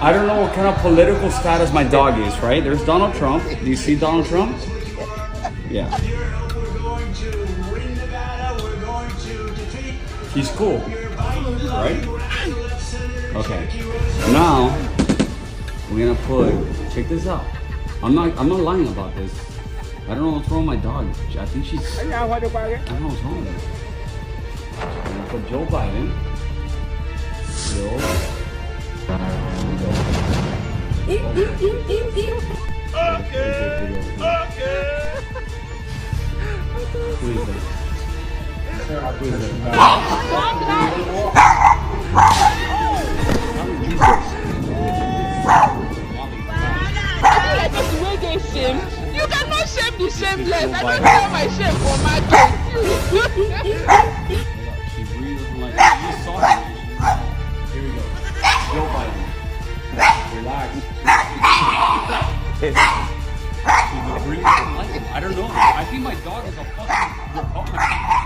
I don't know what kind of political status my dog is, right? There's Donald Trump. Do you see Donald Trump? Yeah. He's cool, right? Okay. Now we're gonna put. Check this out. I'm not lying about this. I don't know what's wrong with my dog. I think she's. I don't know what's wrong with her. I'm gonna put Joe Biden. Joe. Okay. Who is this? Who is this? Shame. You cannot shame the shameless. I don't care my shame for my kids. She really doesn't like it. You saw her. Here we go. Joe Biden. Relax. She really doesn't like him. I don't know. I think my dog is a fucking Republican.